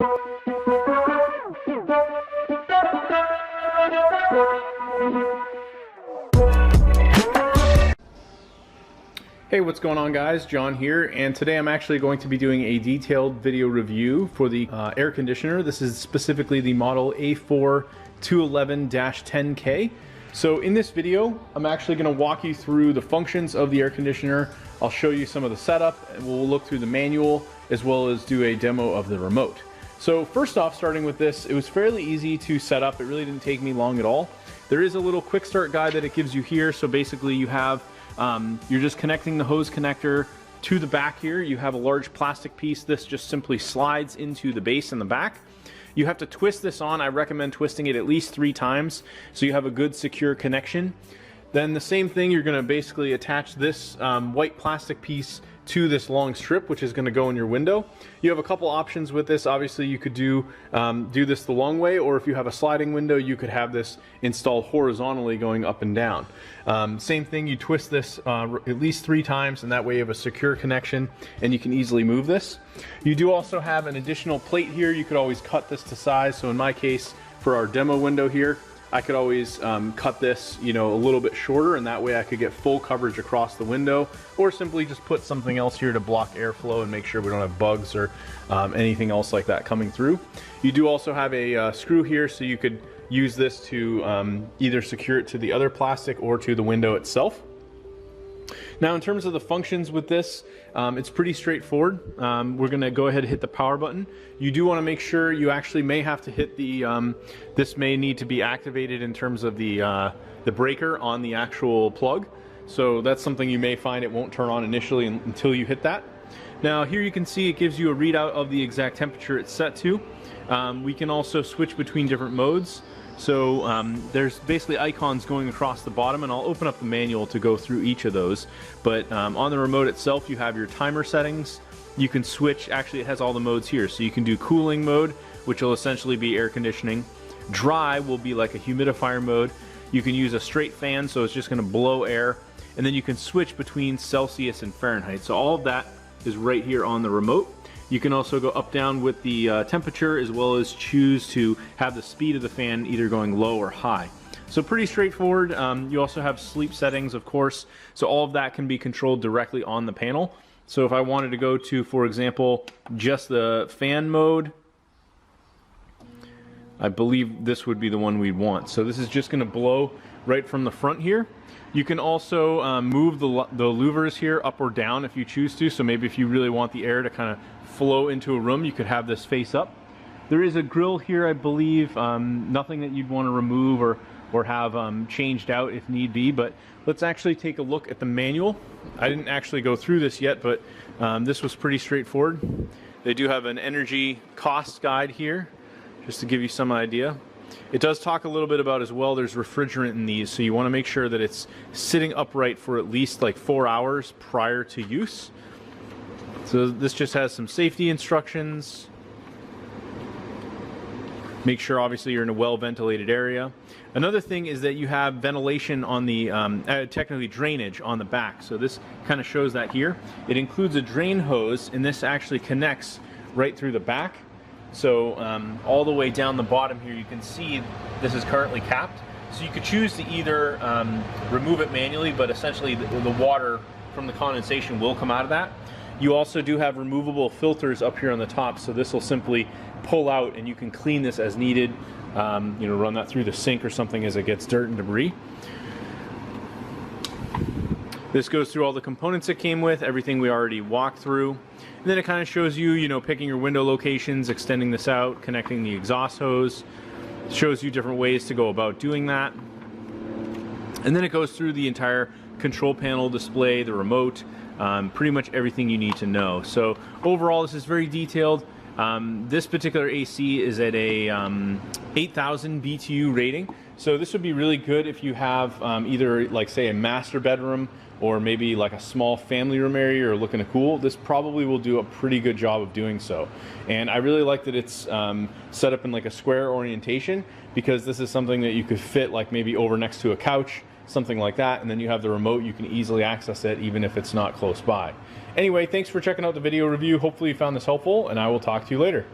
Hey, what's going on guys? John here, and today I'm actually going to be doing a detailed video review for the air conditioner. This is specifically the model A4-211-10K. So in this video, I'm actually going to walk you through the functions of the air conditioner. I'll show you some of the setup, and we'll look through the manual as well as do a demo of the remote. So first off, starting with this, it was fairly easy to set up. It really didn't take me long at all. There is a little quick start guide that it gives you here. So basically you have you're just connecting the hose connector to the back here. You have a large plastic piece. This just simply slides into the base in the back. You have to twist this on. I recommend twisting it at least 3 times so you have a good secure connection. Then the same thing, you're going to basically attach this white plastic piece to this long strip, which is going to go in your window. You have a couple options with this. Obviously you could do this the long way, or if you have a sliding window, you could have this installed horizontally going up and down. Same thing, you twist this at least 3 times, and that way you have a secure connection and you can easily move this. You do also have an additional plate here. You could always cut this to size. So in my case, for our demo window here, I could always cut this, a little bit shorter, and that way I could get full coverage across the window, or simply just put something else here to block airflow and make sure we don't have bugs or anything else like that coming through. You do also have a screw here, so you could use this to either secure it to the other plastic or to the window itself. Now in terms of the functions with this, it's pretty straightforward. We're going to go ahead and hit the power button. You do want to make sure you actually may have to hit the, this may need to be activated in terms of the breaker on the actual plug. So that's something you may find it won't turn on initially until you hit that. Now here you can see it gives you a readout of the exact temperature it's set to. We can also switch between different modes. So there's basically icons going across the bottom, and I'll open up the manual to go through each of those. But on the remote itself, you have your timer settings. You can switch, actually it has all the modes here. So you can do cooling mode, which will essentially be air conditioning. Dry will be like a humidifier mode. You can use a straight fan, so it's just going to blow air. And then you can switch between Celsius and Fahrenheit. So all of that is right here on the remote. You can also go up down with the temperature, as well as choose to have the speed of the fan either going low or high. So pretty straightforward. You also have sleep settings, of course, so all of that can be controlled directly on the panel. So if I wanted to go to, for example, just the fan mode, I believe this would be the one we'd want. So this is just going to blow right from the front here. You can also move the louvers here up or down if you choose to. So maybe if you really want the air to kind of flow into a room, you could have this face up. There is a grill here, I believe. Nothing that you'd want to remove or have changed out if need be. But let's actually take a look at the manual. I didn't actually go through this yet, but this was pretty straightforward. They do have an energy cost guide here, just to give you some idea. It does talk a little bit about as well, there's refrigerant in these, so you want to make sure that it's sitting upright for at least like 4 hours prior to use. So this just has some safety instructions. Make sure obviously you're in a well ventilated area. Another thing is that you have ventilation on the, technically drainage on the back. So this kind of shows that here. It includes a drain hose, and this actually connects right through the back. So all the way down the bottom here, you can see this is currently capped. So you could choose to either remove it manually, but essentially the water from the condensation will come out of that. You also do have removable filters up here on the top, so this will simply pull out and you can clean this as needed. Run that through the sink or something as it gets dirt and debris. This goes through all the components it came with, everything we already walked through. And then it kind of shows you, picking your window locations, extending this out, connecting the exhaust hose. It shows you different ways to go about doing that. And then it goes through the entire control panel display, the remote, pretty much everything you need to know. So overall, this is very detailed. This particular AC is at a 8,000 BTU rating. So this would be really good if you have either like say a master bedroom or maybe like a small family room area you're looking to cool. This probably will do a pretty good job of doing so. And I really like that it's set up in like a square orientation, because this is something that you could fit like maybe over next to a couch, something like that, and then you have the remote, you can easily access it even if it's not close by. Anyway, thanks for checking out the video review. Hopefully you found this helpful, and I will talk to you later.